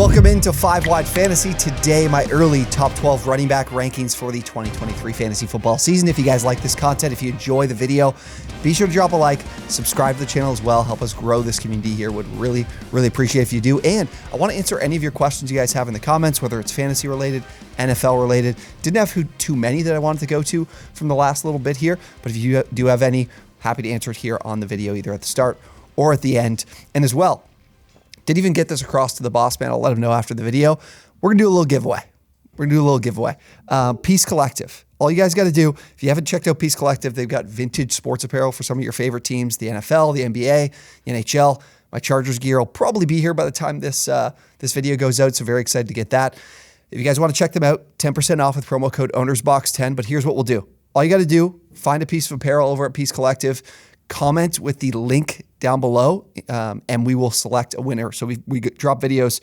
Welcome into 5 Wide Fantasy. Today, my early top 12 running back rankings for the 2023 fantasy football season. If you guys like this content, if you enjoy the video, be sure to drop a like, subscribe to the channel as well. Help us grow this community here. Would really appreciate if you do. And I want to answer any of your questions you guys have in the comments, whether it's fantasy related, NFL related. Didn't have too many that I wanted to go to from the last little bit here, but if you do have any, happy to answer it here on the video, either at the start or at the end. And as well, didn't even get this across to the boss man. I'll let him know after the video. We're going to do a little giveaway. Peace Collective. All you guys got to do, if you haven't checked out Peace Collective, they've got vintage sports apparel for some of your favorite teams, the NFL, the NBA, the NHL. My Chargers gear will probably be here by the time this video goes out, so very excited to get that. If you guys want to check them out, 10% off with promo code OwnersBox10. But here's what we'll do. All you got to do, find a piece of apparel over at Peace Collective, comment with the link down below, and we will select a winner. So we drop videos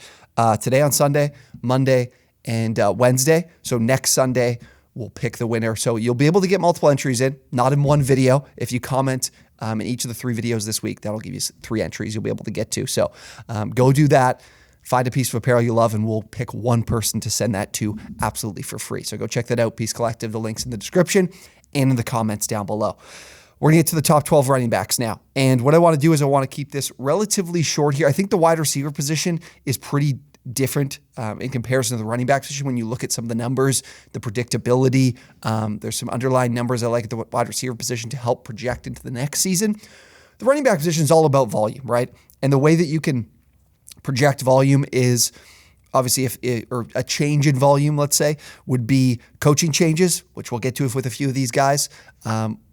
today on Sunday, Monday, and Wednesday. So next Sunday, we'll pick the winner. So you'll be able to get multiple entries in, not in one video. If you comment in each of the 3 videos this week, that'll give you 3 entries you'll be able to get to. So go do that. Find a piece of apparel you love, and we'll pick one person to send that to absolutely for free. So go check that out, Peace Collective. The link's in the description and in the comments down below. We're going to get to the top 12 running backs now. And what I want to do is I want to keep this relatively short here. I think the wide receiver position is pretty different in comparison to the running back position. When you look at some of the numbers, the predictability, there's some underlying numbers I like at the wide receiver position to help project into the next season. The running back position is all about volume, right? And the way that you can project volume is obviously or a change in volume, let's say, would be coaching changes, which we'll get to with a few of these guys.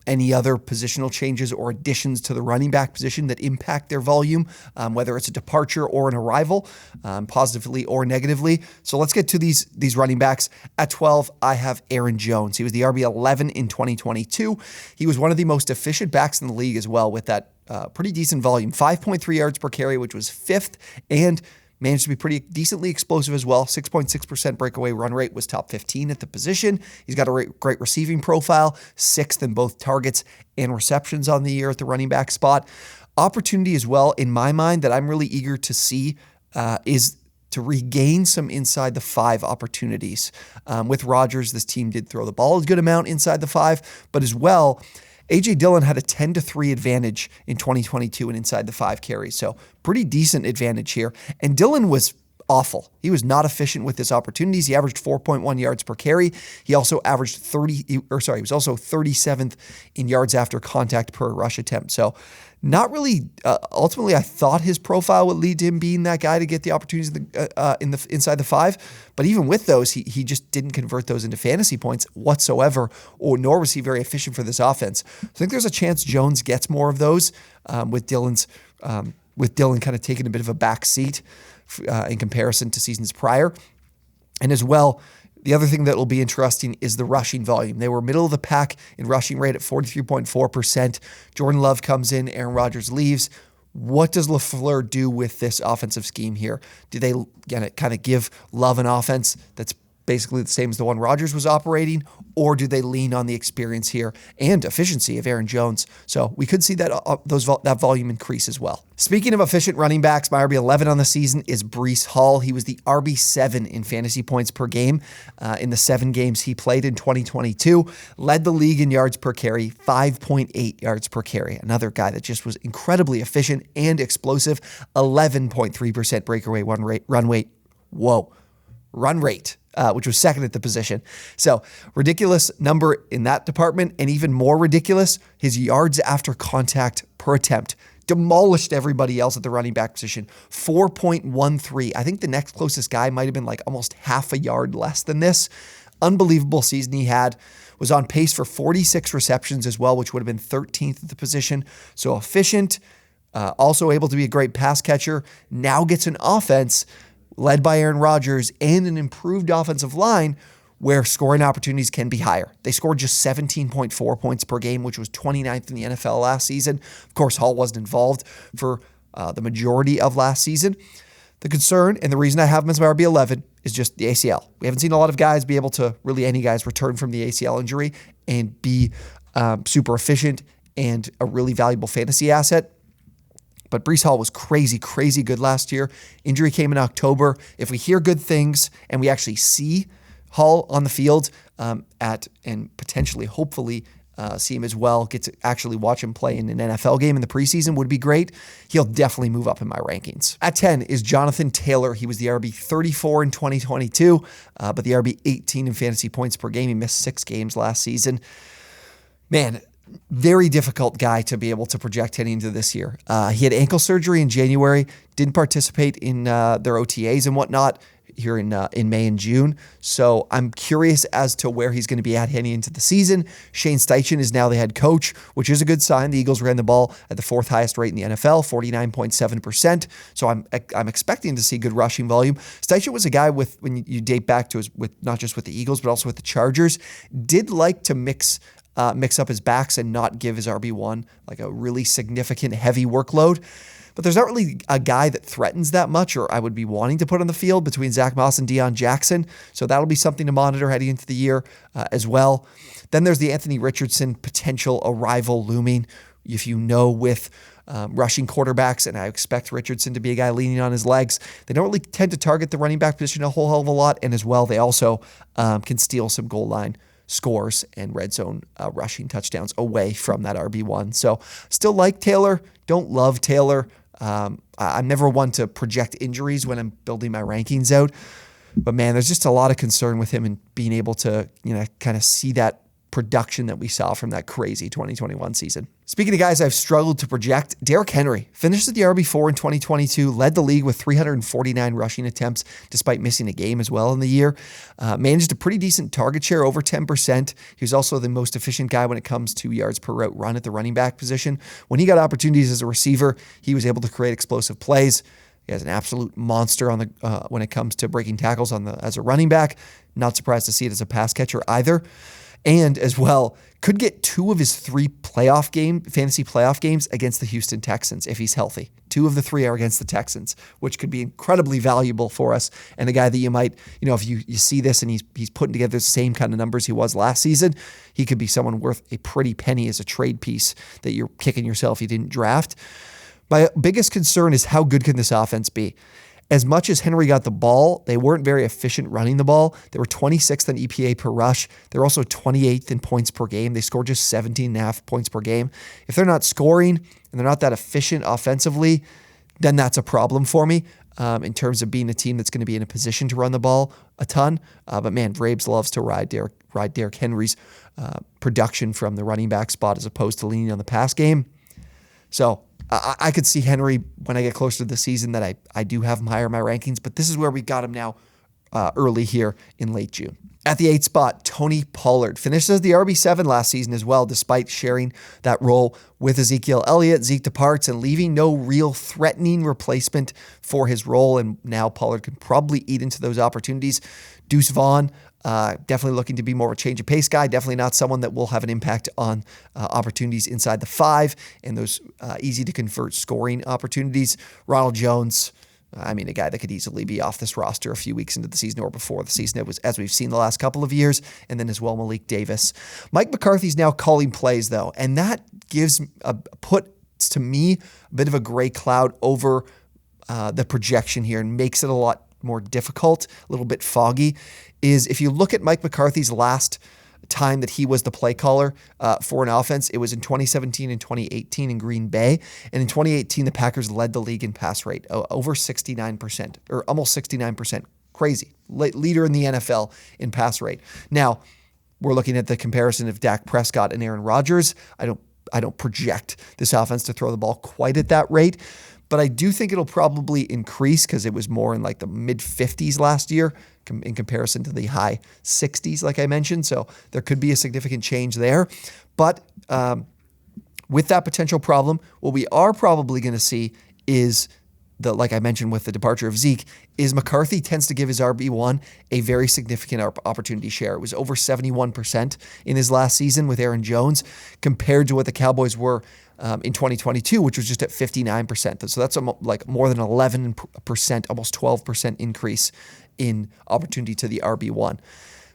Any other positional changes or additions to the running back position that impact their volume, whether it's a departure or an arrival, positively or negatively. So let's get to these running backs. At 12, I have Aaron Jones. He was the RB11 in 2022. He was one of the most efficient backs in the league as well, with that pretty decent volume, 5.3 yards per carry, which was 5th, and managed to be pretty decently explosive as well. 6.6% breakaway run rate, was top 15 at the position. He's got a great receiving profile, 6th in both targets and receptions on the year at the running back spot. Opportunity as well, in my mind, that I'm really eager to see is to regain some inside the 5 opportunities. With Rodgers, this team did throw the ball a good amount inside the 5, but as well, A.J. Dillon had a 10-3 advantage in 2022 and inside the 5 carries. So pretty decent advantage here. And Dillon was awful. He was not efficient with his opportunities. He averaged 4.1 yards per carry. He also averaged he was also 37th in yards after contact per rush attempt. So not really, ultimately, I thought his profile would lead to him being that guy to get the opportunities inside the 5. But even with those, he just didn't convert those into fantasy points whatsoever, nor was he very efficient for this offense. So I think there's a chance Jones gets more of those with Dillon kind of taking a bit of a back seat in comparison to seasons prior. And as well, the other thing that will be interesting is the rushing volume. They were middle of the pack in rushing rate at 43.4%. Jordan Love comes in, Aaron Rodgers leaves. What does LaFleur do with this offensive scheme here? Do they kind of give Love an offense that's basically the same as the one Rodgers was operating, or do they lean on the experience here and efficiency of Aaron Jones? So we could see that that volume increase as well. Speaking of efficient running backs, my RB11 on the season is Breece Hall. He was the RB7 in fantasy points per game in the 7 games he played in 2022. Led the league in yards per carry, 5.8 yards per carry. Another guy that just was incredibly efficient and explosive, 11.3% breakaway run rate. Run rate. Which was 2nd at the position. So ridiculous number in that department, and even more ridiculous, his yards after contact per attempt. Demolished everybody else at the running back position. 4.13. I think the next closest guy might have been like almost half a yard less than this. Unbelievable season he had. Was on pace for 46 receptions as well, which would have been 13th at the position. So efficient, also able to be a great pass catcher. Now gets an offense led by Aaron Rodgers and an improved offensive line where scoring opportunities can be higher. They scored just 17.4 points per game, which was 29th in the NFL last season. Of course, Hall wasn't involved for the majority of last season. The concern, and the reason I have him as my RB11, is just the ACL. We haven't seen a lot of guys be able to, really any guys, return from the ACL injury and be super efficient and a really valuable fantasy asset. but Breece Hall was crazy, crazy good last year. Injury came in October. If we hear good things and we actually see Hall on the field and potentially, hopefully, see him as well, get to actually watch him play in an NFL game in the preseason would be great. He'll definitely move up in my rankings. At 10 is Jonathan Taylor. He was the RB 34 in 2022, but the RB 18 in fantasy points per game. He missed 6 games last season. Man, very difficult guy to be able to project heading into this year. He had ankle surgery in January, didn't participate in their OTAs and whatnot here in May and June. So I'm curious as to where he's going to be at heading into the season. Shane Steichen is now the head coach, which is a good sign. The Eagles ran the ball at the 4th highest rate in the NFL, 49.7%. So I'm expecting to see good rushing volume. Steichen was a guy when you date back to with not just with the Eagles, but also with the Chargers, did like to mix up his backs and not give his RB1 like a really significant heavy workload. But there's not really a guy that threatens that much, or I would be wanting to put on the field between Zach Moss and Deion Jackson. So that'll be something to monitor heading into the year as well. Then there's the Anthony Richardson potential arrival looming. If you know with rushing quarterbacks, and I expect Richardson to be a guy leaning on his legs, they don't really tend to target the running back position a whole hell of a lot. And as well, they also can steal some goal line scores and red zone rushing touchdowns away from that RB1. So still like Taylor, don't love Taylor. I'm never one to project injuries when I'm building my rankings out, but man, there's just a lot of concern with him and being able to, kind of see that production that we saw from that crazy 2021 season. Speaking of guys I've struggled to project, Derrick Henry finished at the RB4 in 2022, led the league with 349 rushing attempts despite missing a game as well in the year. Managed a pretty decent target share, over 10%. He was also the most efficient guy when it comes to yards per route run at the running back position. When he got opportunities as a receiver, he was able to create explosive plays. He has an absolute monster on the when it comes to breaking tackles as a running back. Not surprised to see it as a pass catcher either. And as well, could get 2 of his 3 fantasy playoff games against the Houston Texans if he's healthy. 2 of the 3 are against the Texans, which could be incredibly valuable for us. And a guy that you might, if you see this and he's putting together the same kind of numbers he was last season, he could be someone worth a pretty penny as a trade piece that you're kicking yourself you didn't draft. My biggest concern is how good can this offense be? As much as Henry got the ball, they weren't very efficient running the ball. They were 26th in EPA per rush. They're also 28th in points per game. They scored just 17.5 points per game. If they're not scoring and they're not that efficient offensively, then that's a problem for me in terms of being a team that's going to be in a position to run the ball a ton. But man, Vrabes loves to ride Derrick Henry's production from the running back spot as opposed to leaning on the pass game. So I could see Henry when I get closer to the season that I do have him higher in my rankings, but this is where we got him now early here in late June. At the 8th spot, Tony Pollard finished as the RB7 last season as well, despite sharing that role with Ezekiel Elliott. Zeke departs and leaving no real threatening replacement for his role, and now Pollard can probably eat into those opportunities. Deuce Vaughn, definitely looking to be more of a change of pace guy. Definitely not someone that will have an impact on opportunities inside the 5 and those easy to convert scoring opportunities. Ronald Jones, a guy that could easily be off this roster a few weeks into the season or before the season. It was, as we've seen the last couple of years, and then as well Malik Davis. Mike McCarthy's now calling plays though, and that puts to me a bit of a gray cloud over the projection here and makes it a lot more difficult, a little bit foggy, is if you look at Mike McCarthy's last time that he was the play caller for an offense, it was in 2017 and 2018 in Green Bay. And in 2018, the Packers led the league in pass rate, over 69%, or almost 69%. Crazy. Leader in the NFL in pass rate. Now, we're looking at the comparison of Dak Prescott and Aaron Rodgers. I don't project this offense to throw the ball quite at that rate, but I do think it'll probably increase because it was more in like the mid-50s last year in comparison to the high 60s, like I mentioned. So there could be a significant change there. But with that potential problem, what we are probably going to see is, like I mentioned with the departure of Zeke, is McCarthy tends to give his RB1 a very significant opportunity share. It was over 71% in his last season with Aaron Jones compared to what the Cowboys were in 2022, which was just at 59%. So that's like more than 11%, almost 12% increase in opportunity to the RB1.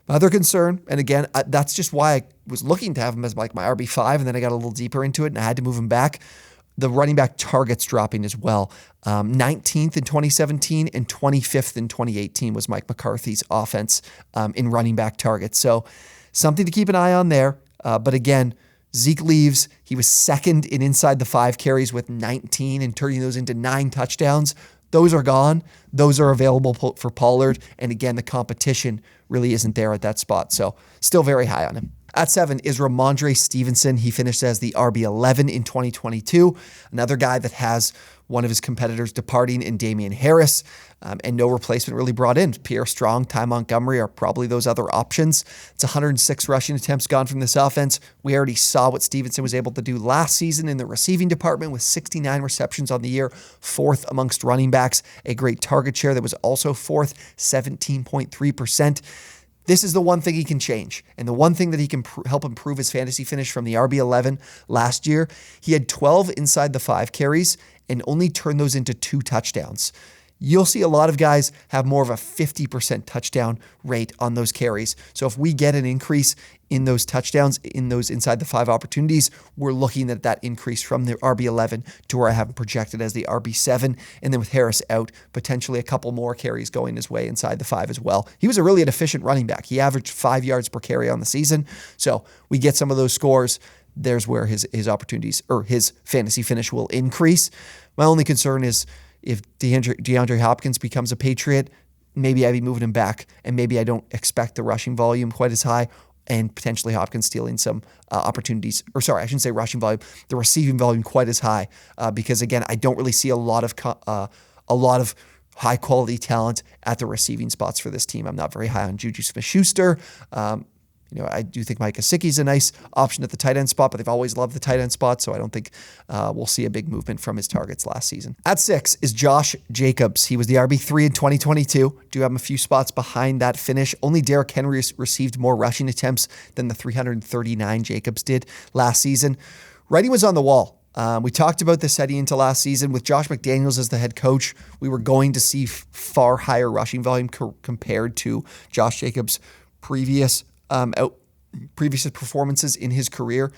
My other concern, and again, that's just why I was looking to have him as like my RB5, and then I got a little deeper into it and I had to move him back. the running back targets dropping as well. 19th in 2017 and 25th in 2018 was Mike McCarthy's offense in running back targets. So something to keep an eye on there. But again, Zeke leaves. He was second in inside the 5 carries with 19 and turning those into 9 touchdowns. Those are gone. Those are available for Pollard. And again, the competition really isn't there at that spot. So still very high on him. At 7 is Ramondre Stevenson. He finished as the RB11 in 2022. Another guy that has one of his competitors departing in Damian Harris, and no replacement really brought in. Pierre Strong, Ty Montgomery are probably those other options. It's 106 rushing attempts gone from this offense. We already saw what Stevenson was able to do last season in the receiving department with 69 receptions on the year, 4th amongst running backs, a great target share that was also 4th, 17.3%. This is the one thing he can change. And the one thing that he can help improve his fantasy finish from the RB11 last year, he had 12 inside the 5 carries and only turned those into 2 touchdowns. You'll see a lot of guys have more of a 50% touchdown rate on those carries. So if we get an increase in those touchdowns, in those inside the 5 opportunities, we're looking at that increase from the RB11 to where I have him projected as the RB7. And then with Harris out, potentially a couple more carries going his way inside the 5 as well. He was a really efficient running back. He averaged 5 yards per carry on the season. So we get some of those scores. There's where his opportunities or his fantasy finish will increase. My only concern is if DeAndre Hopkins becomes a Patriot, maybe I'd be moving him back, and maybe I don't expect the rushing volume quite as high, and potentially Hopkins stealing some opportunities. Or sorry, I shouldn't say rushing volume, the receiving volume quite as high, because again, I don't really see a lot of high quality talent at the receiving spots for this team. I'm not very high on Juju Smith-Schuster. I do think Mike Gesicki's a nice option at the tight end spot, but they've always loved the tight end spot, so I don't think we'll see a big movement from his targets last season. At 6 is Josh Jacobs. He was the RB3 in 2022. Do have him a few spots behind that finish. Only Derrick Henry received more rushing attempts than the 339 Jacobs did last season. Writing was on the wall. We talked about this heading into last season. With Josh McDaniels as the head coach, we were going to see far higher rushing volume compared to Josh Jacobs' previous performances in his career.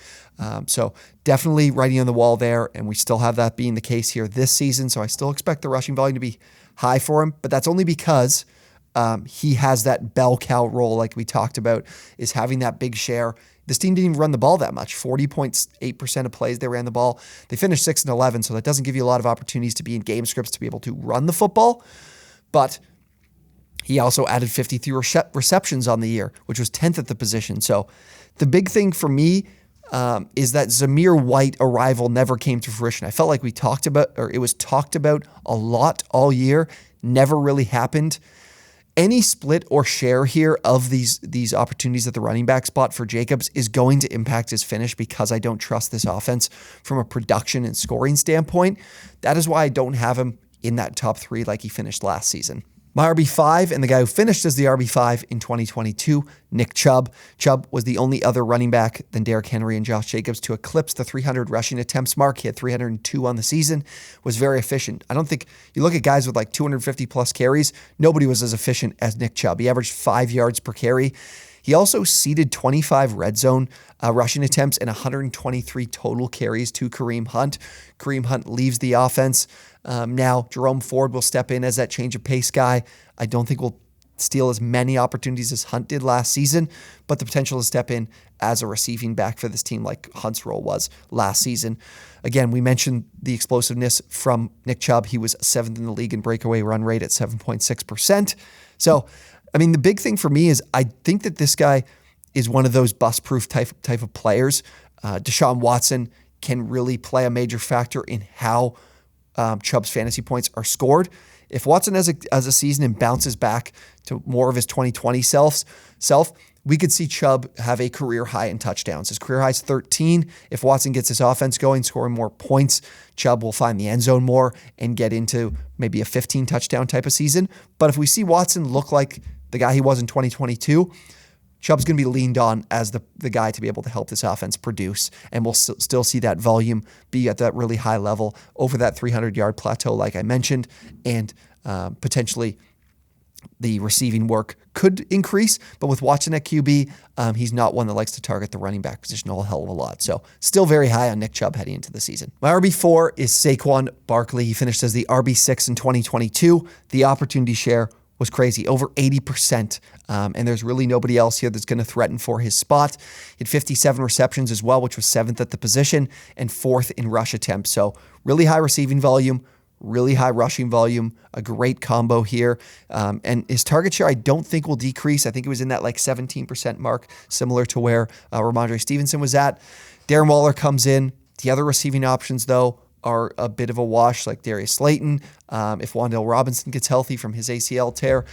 So definitely writing on the wall there, and we still have that being the case here this season. So I still expect the rushing volume to be high for him, but that's only because he has that bell cow role like we talked about, is having that big share. This team didn't even run the ball that much. 40.8% of plays they ran the ball. They finished 6-11, so that doesn't give you a lot of opportunities to be in game scripts to be able to run the football. But he also added 53 receptions on the year, which was 10th at the position. So the big thing for me is that Zamir White arrival never came to fruition. I felt like it was talked about a lot all year, never really happened. Any split or share here of these opportunities at the running back spot for Jacobs is going to impact his finish, because I don't trust this offense from a production and scoring standpoint. That is why I don't have him in that top 3 like he finished last season. My RB5, and the guy who finished as the RB5 in 2022, Nick Chubb. Chubb was the only other running back than Derrick Henry and Josh Jacobs to eclipse the 300 rushing attempts mark. He had 302 on the season, was very efficient. I don't think, you look at guys with like 250 plus carries, nobody was as efficient as Nick Chubb. He averaged 5 yards per carry. He also ceded 25 red zone rushing attempts and 123 total carries to Kareem Hunt. Kareem Hunt leaves the offense. Now Jerome Ford will step in as that change of pace guy. I don't think we'll steal as many opportunities as Hunt did last season, but the potential to step in as a receiving back for this team like Hunt's role was last season. Again, we mentioned the explosiveness from Nick Chubb. He was 7th in the league in breakaway run rate at 7.6%. So, I mean, the big thing for me is I think that this guy is one of those bust-proof type of players. Deshaun Watson can really play a major factor in how Chubb's fantasy points are scored. If Watson has a season and bounces back to more of his 2020 self, we could see Chubb have a career high in touchdowns. His career high is 13. If Watson gets his offense going, scoring more points, Chubb will find the end zone more and get into maybe a 15 touchdown type of season. But if we see Watson look like the guy he was in 2022, Chubb's going to be leaned on as the guy to be able to help this offense produce, and we'll still see that volume be at that really high level over that 300-yard plateau like I mentioned, and potentially the receiving work could increase, but with Watson at QB, he's not one that likes to target the running back position a whole hell of a lot. So still very high on Nick Chubb heading into the season. My RB4 is Saquon Barkley. He finished as the RB6 in 2022. The opportunity share was crazy, over 80%. And there's really nobody else here that's going to threaten for his spot. He had 57 receptions as well, which was 7th at the position and 4th in rush attempts. So really high receiving volume, really high rushing volume, a great combo here. And his target share, I don't think will decrease. I think it was in that like 17% mark, similar to where Ramondre Stevenson was at. Darren Waller comes in. The other receiving options, though, are a bit of a wash, like Darius Slayton. If Wan'Dale Robinson gets healthy from his ACL tear,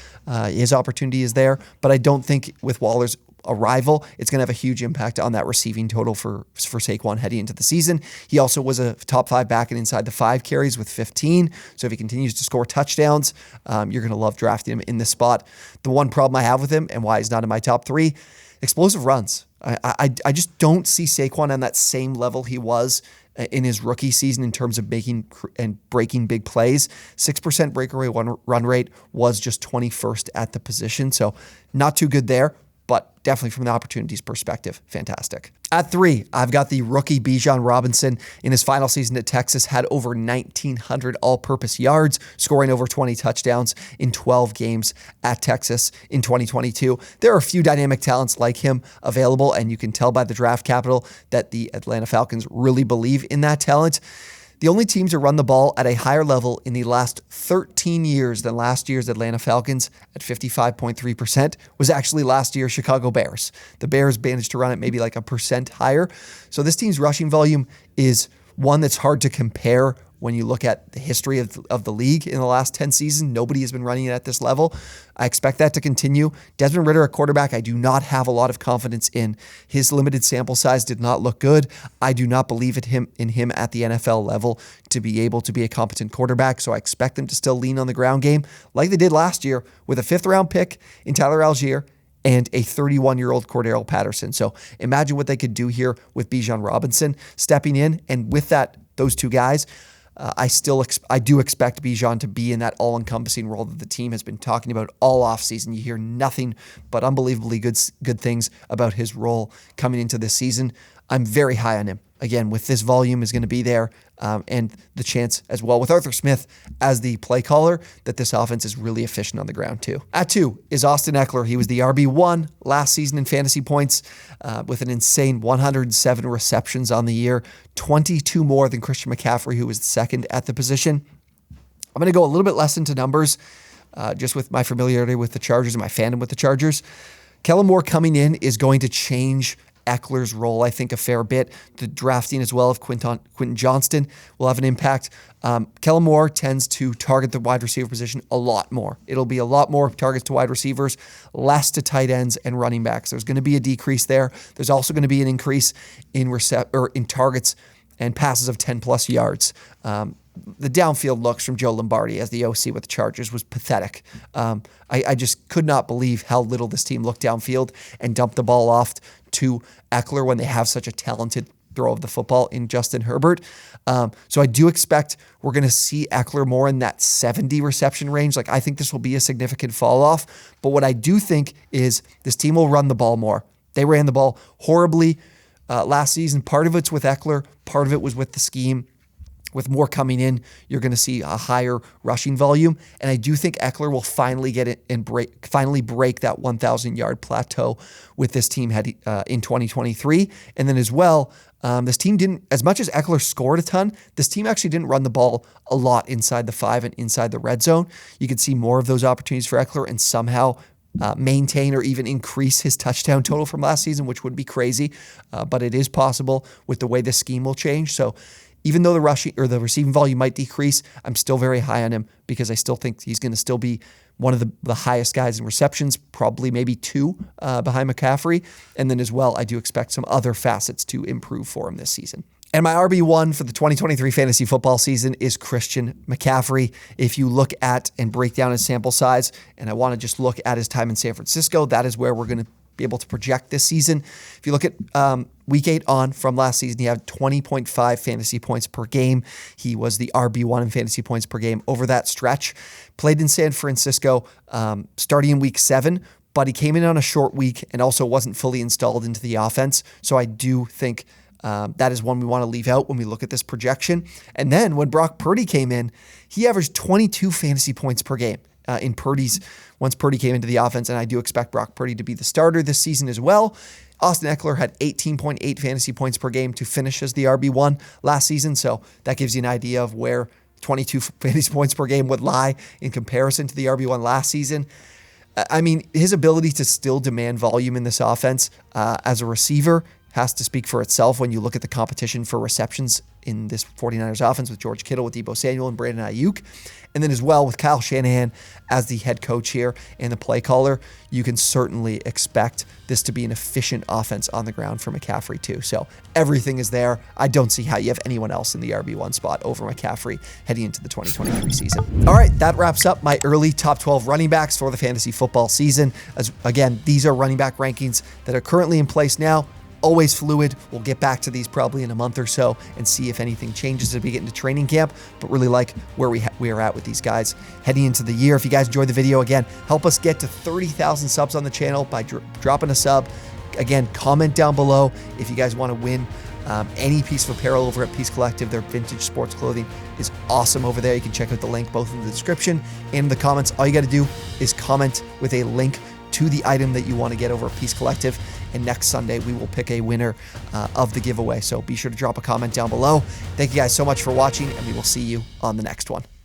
his opportunity is there. But I don't think with Waller's arrival, it's going to have a huge impact on that receiving total for Saquon heading into the season. He also was a top 5 back and inside the 5 carries with 15. So if he continues to score touchdowns, you're going to love drafting him in this spot. The one problem I have with him and why he's not in my top 3, explosive runs. I just don't see Saquon on that same level he was in his rookie season in terms of making and breaking big plays. 6% breakaway run rate was just 21st at the position. So not too good there, but definitely from the opportunities perspective, fantastic. At 3, I've got the rookie Bijan Robinson. In his final season at Texas, had over 1,900 all-purpose yards, scoring over 20 touchdowns in 12 games at Texas in 2022. There are a few dynamic talents like him available, and you can tell by the draft capital that the Atlanta Falcons really believe in that talent. The only team to run the ball at a higher level in the last 13 years than last year's Atlanta Falcons at 55.3% was actually last year's Chicago Bears. The Bears managed to run it maybe like 1% higher. So this team's rushing volume is one that's hard to compare when you look at the history of the league in the last 10 seasons. Nobody has been running it at this level. I expect that to continue. Desmond Ridder, a quarterback, I do not have a lot of confidence in. His limited sample size did not look good. I do not believe in him at the NFL level to be able to be a competent quarterback, so I expect them to still lean on the ground game like they did last year with a 5th-round pick in Tyler Algier and a 31-year-old Cordero Patterson. So imagine what they could do here with Bijan Robinson stepping in, and with that, those two guys, I do expect Bijan to be in that all-encompassing role that the team has been talking about all offseason. You hear nothing but unbelievably good things about his role coming into this season. I'm very high on him. Again, with this volume is going to be there, and the chance as well with Arthur Smith as the play caller that this offense is really efficient on the ground too. At 2 is Austin Ekeler. He was the RB1 last season in fantasy points with an insane 107 receptions on the year, 22 more than Christian McCaffrey, who was second at the position. I'm going to go a little bit less into numbers just with my familiarity with the Chargers and my fandom with the Chargers. Kellen Moore coming in is going to change Eckler's role, I think, a fair bit. The drafting as well of Quentin Johnston will have an impact. Kellen Moore tends to target the wide receiver position a lot more. It'll be a lot more targets to wide receivers, less to tight ends and running backs. There's going to be a decrease there. There's also going to be an increase in targets and passes of 10-plus yards. The downfield looks from Joe Lombardi as the OC with the Chargers was pathetic. I just could not believe how little this team looked downfield and dumped the ball off to Ekeler when they have such a talented throw of the football in Justin Herbert. So I do expect we're going to see Ekeler more in that 70 reception range. I think this will be a significant fall off. But what I do think is this team will run the ball more. They ran the ball horribly last season. Part of it's with Ekeler. Part of it was with the scheme. With more coming in, you're going to see a higher rushing volume. And I do think Ekeler will finally get it and break that 1,000-yard plateau with this team in 2023. And then as well, this team didn't, as much as Ekeler scored a ton, this team actually didn't run the ball a lot inside the 5 and inside the red zone. You could see more of those opportunities for Ekeler and somehow maintain or even increase his touchdown total from last season, which would be crazy. But it is possible with the way the scheme will change. So even though the rushing or the receiving volume might decrease, I'm still very high on him because I still think he's going to still be one of the highest guys in receptions, probably maybe 2 behind McCaffrey. And then as well, I do expect some other facets to improve for him this season. And my RB1 for the 2023 fantasy football season is Christian McCaffrey. If you look at and break down his sample size, and I want to just look at his time in San Francisco, that is where we're going to be able to project this season. If you look at week 8 on from last season, he had 20.5 fantasy points per game. He was the RB1 in fantasy points per game over that stretch. Played in San Francisco starting in week 7, but he came in on a short week and also wasn't fully installed into the offense. So I do think that is one we want to leave out when we look at this projection. And then when Brock Purdy came in, he averaged 22 fantasy points per game once Purdy came into the offense, and I do expect Brock Purdy to be the starter this season as well. Austin Ekeler had 18.8 fantasy points per game to finish as the RB1 last season, so that gives you an idea of where 22 fantasy points per game would lie in comparison to the RB1 last season. I mean, his ability to still demand volume in this offense as a receiver has to speak for itself when you look at the competition for receptions in this 49ers offense with George Kittle, with Deebo Samuel, and Brandon Ayuk. And then as well with Kyle Shanahan as the head coach here and the play caller, you can certainly expect this to be an efficient offense on the ground for McCaffrey too. So everything is there. I don't see how you have anyone else in the RB1 spot over McCaffrey heading into the 2023 season. All right, that wraps up my early top 12 running backs for the fantasy football season. As again, these are running back rankings that are currently in place now. Always fluid. We'll get back to these probably in a month or so and see if anything changes as we get into training camp, but really like where we are at with these guys heading into the year. If you guys enjoyed the video, again, help us get to 30,000 subs on the channel by dropping a sub. Again, comment down below if you guys want to win any piece of apparel over at Peace Collective. Their vintage sports clothing is awesome over there. You can check out the link both in the description and in the comments. All you got to do is comment with a link to the item that you want to get over at Peace Collective. And next Sunday, we will pick a winner of the giveaway. So be sure to drop a comment down below. Thank you guys so much for watching, and we will see you on the next one.